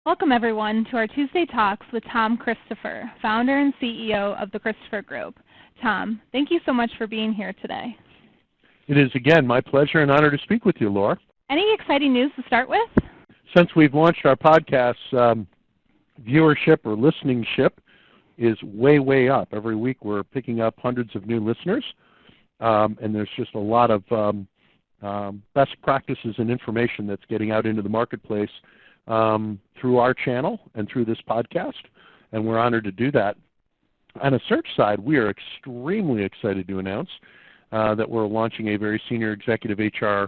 Welcome, everyone, to our Tuesday Talks with Tom Christopher, founder and CEO of the Christopher Group. Tom, thank you so much for being here today. It is, again, my pleasure and honor to speak with you, Laura. Any exciting news to start with? Since we've launched our podcast, viewership or listening-ship is way up. Every week we're picking up hundreds of new listeners, and there's just a lot of best practices and information that's getting out into the marketplace through our channel and through this podcast, and we're honored to do that. On a search side, we are extremely excited to announce that we're launching a very senior executive HR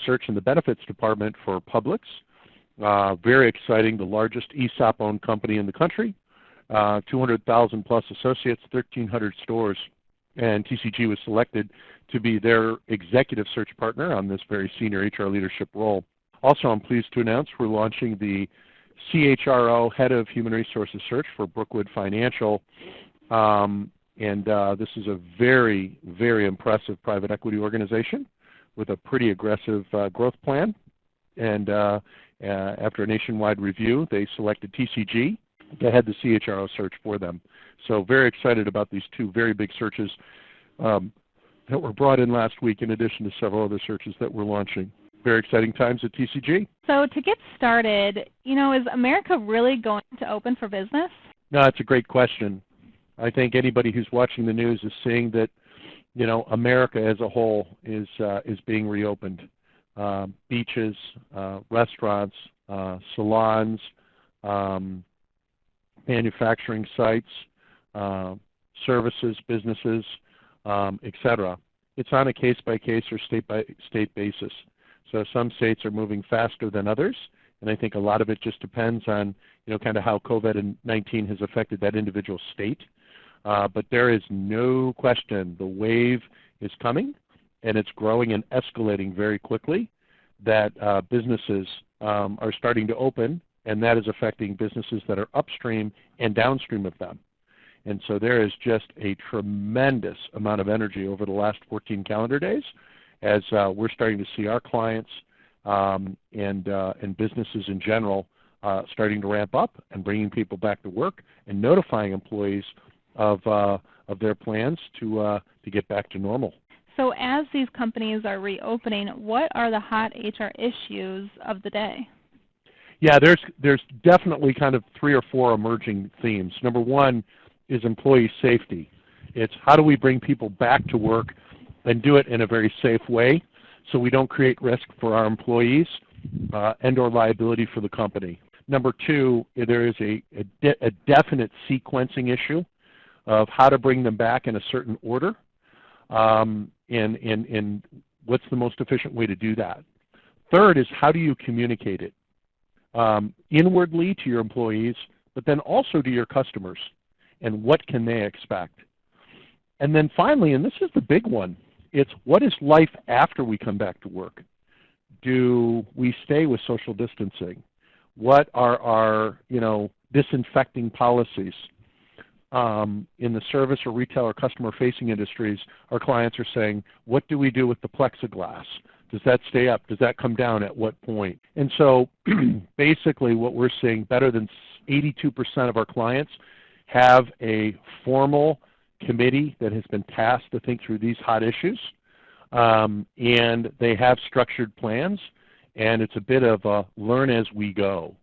search in the benefits department for Publix. Very exciting, the largest ESOP-owned company in the country, 200,000 plus associates, 1,300 stores, and TCG was selected to be their executive search partner on this very senior HR leadership role. Also, I'm pleased to announce we're launching the CHRO, Head of Human Resources Search for Brookwood Financial, and this is a very impressive private equity organization with a pretty aggressive growth plan. And after a nationwide review, they selected TCG to head the CHRO search for them. So very excited about these two very big searches that were brought in last week, in addition to several other searches that we're launching. Very exciting times at TCG. So to get started, is America really going to open for business? No, that's a great question. I think anybody who's watching the news is seeing that, America as a whole is being reopened. Beaches, restaurants, salons, manufacturing sites, services, businesses, etc. It's on a case-by-case or state-by-state basis. So some states are moving faster than others, and I think a lot of it just depends on, kind of how COVID-19 has affected that individual state. But there is no question the wave is coming, and it's growing and escalating very quickly, that businesses are starting to open, and that is affecting businesses that are upstream and downstream of them. And so there is just a tremendous amount of energy over the last 14 calendar days as we're starting to see our clients and businesses in general starting to ramp up and bringing people back to work and notifying employees of their plans to get back to normal. So as these companies are reopening, what are the hot HR issues of the day? Yeah, there's definitely kind of 3 or 4 emerging themes. Number one is employee safety. It's how do we bring people back to work and do it in a very safe way so we don't create risk for our employees and or liability for the company. Number 2, there is a definite sequencing issue of how to bring them back in a certain order and what's the most efficient way to do that. Third is how do you communicate it inwardly to your employees, but then also to your customers, and what can they expect? And then finally, and this is the big one, it's what is life after we come back to work? Do we stay with social distancing? What are our, disinfecting policies? In the service or retail or customer-facing industries, our clients are saying, what do we do with the plexiglass? Does that stay up? Does that come down at what point? And so basically what we're seeing, better than 82% of our clients have a formal committee that has been tasked to think through these hot issues, and they have structured plans, and it's a bit of a learn as we go.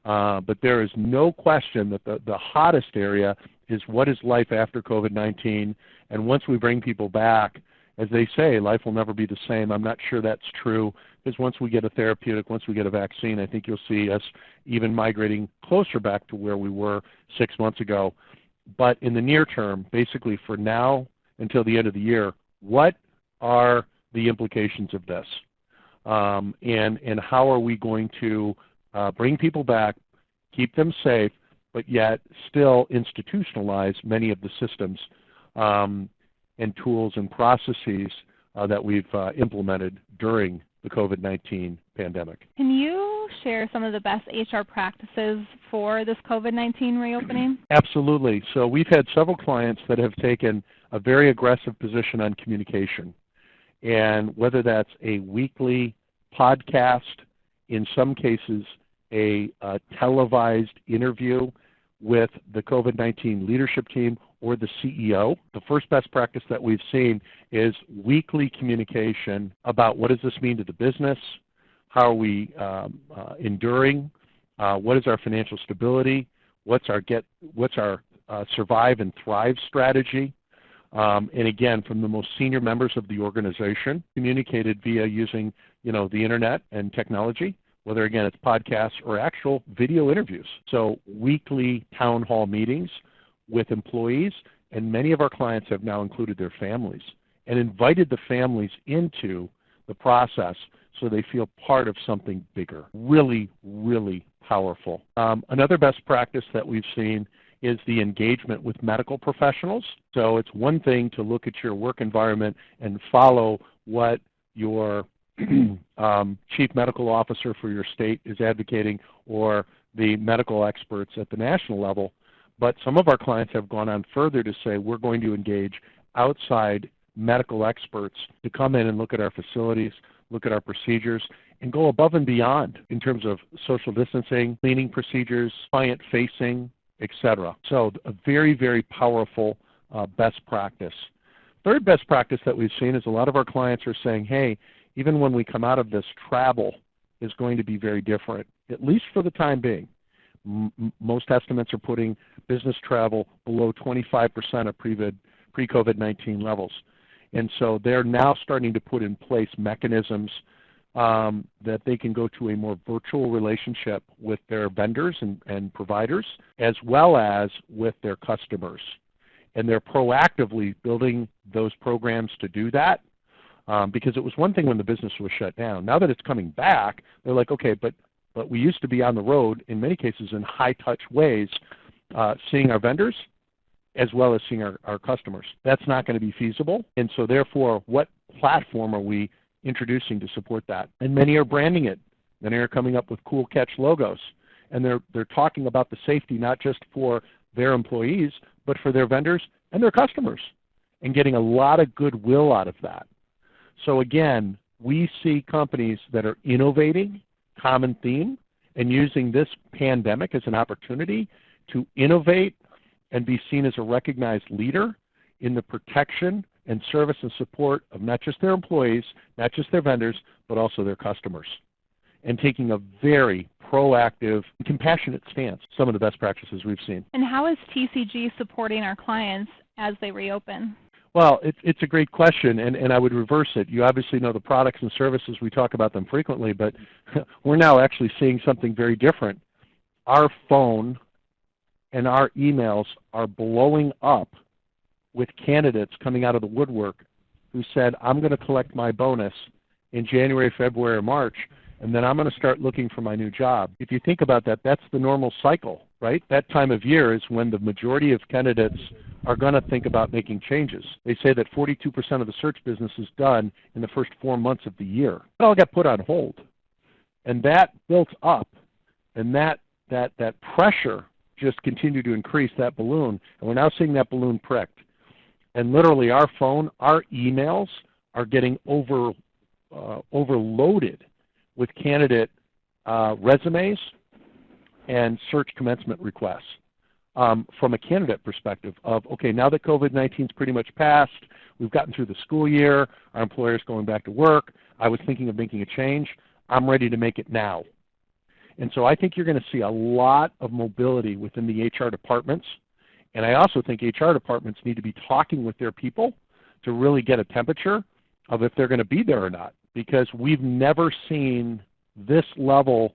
But there is no question that the hottest area is what is life after COVID-19, and once we bring people back, as they say, life will never be the same. I'm not sure that's true, because once we get a therapeutic, once we get a vaccine, I think you'll see us even migrating closer back to where we were 6 months ago. But in the near term, basically for now until the end of the year, what are the implications of this? And how are we going to bring people back, keep them safe, but yet still institutionalize many of the systems and tools and processes that we've implemented during the COVID-19 pandemic. Can you share some of the best HR practices for this COVID-19 reopening? Absolutely. So we've had several clients that have taken a very aggressive position on communication. And whether that's a weekly podcast, in some cases a televised interview with the COVID-19 leadership team or the CEO. The first best practice that we've seen is weekly communication about what does this mean to the business, how are we enduring, what is our financial stability, what's our survive and thrive strategy, and again, from the most senior members of the organization, communicated via using the internet and technology, whether again it's podcasts or actual video interviews. So weekly town hall meetings with employees, and many of our clients have now included their families and invited the families into the process so they feel part of something bigger. Really, really powerful. Another best practice that we've seen is the engagement with medical professionals. So it's one thing to look at your work environment and follow what your chief medical officer for your state is advocating or the medical experts at the national level, but some of our clients have gone on further to say we're going to engage outside medical experts to come in and look at our facilities, look at our procedures, and go above and beyond in terms of social distancing, cleaning procedures, client-facing, etc. So a very, very powerful best practice. Third best practice that we've seen is a lot of our clients are saying, hey, even when we come out of this, travel is going to be very different, at least for the time being. Most estimates are putting business travel below 25% of pre-COVID-19 levels. And so they're now starting to put in place mechanisms that they can go to a more virtual relationship with their vendors and providers, as well as with their customers. And they're proactively building those programs to do that, because it was one thing when the business was shut down. Now that it's coming back, they're like, okay, but we used to be on the road, in many cases in high-touch ways, seeing our vendors as well as seeing our customers. That's not going to be feasible, and so therefore, what platform are we introducing to support that? And many are branding it. Many are coming up with cool catch logos, and they're talking about the safety not just for their employees, but for their vendors and their customers, and getting a lot of goodwill out of that. So again, we see companies that are innovating, common theme, and using this pandemic as an opportunity to innovate and be seen as a recognized leader in the protection and service and support of not just their employees, not just their vendors, but also their customers, and taking a very proactive, compassionate stance. Some of the best practices we've seen. And how is TCG supporting our clients as they reopen? Well, it's a great question, and I would reverse it. You obviously know the products and services. We talk about them frequently, but we're now actually seeing something very different. Our phone and our emails are blowing up with candidates coming out of the woodwork who said, I'm going to collect my bonus in January, February, or March, and then I'm going to start looking for my new job. If you think about that, that's the normal cycle, right? That time of year is when the majority of candidates are going to think about making changes. They say that 42% of the search business is done in the first 4 months of the year. It all got put on hold. And that built up, and that pressure just continued to increase, that balloon, and we're now seeing that balloon pricked. And literally our phone, our emails are getting overloaded with candidate resumes and search commencement requests. From a candidate perspective of, okay, now that COVID-19 is pretty much passed, we've gotten through the school year, our employer's going back to work, I was thinking of making a change, I'm ready to make it now. And so I think you're going to see a lot of mobility within the HR departments, and I also think HR departments need to be talking with their people to really get a temperature of if they're going to be there or not, because we've never seen this level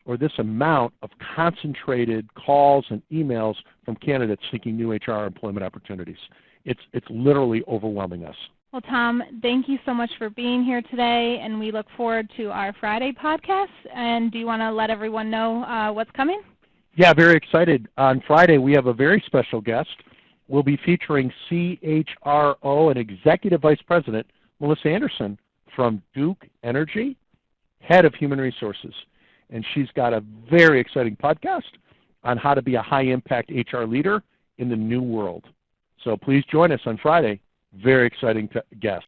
or this amount of concentrated calls and emails from candidates seeking new HR employment opportunities. It's literally overwhelming us. Well, Tom, thank you so much for being here today, and we look forward to our Friday podcast. And do you want to let everyone know what's coming? Yeah, very excited. On Friday, we have a very special guest. We'll be featuring CHRO and Executive Vice President Melissa Anderson from Duke Energy, Head of Human Resources. And she's got a very exciting podcast on how to be a high-impact HR leader in the new world. So please join us on Friday. Very exciting guest.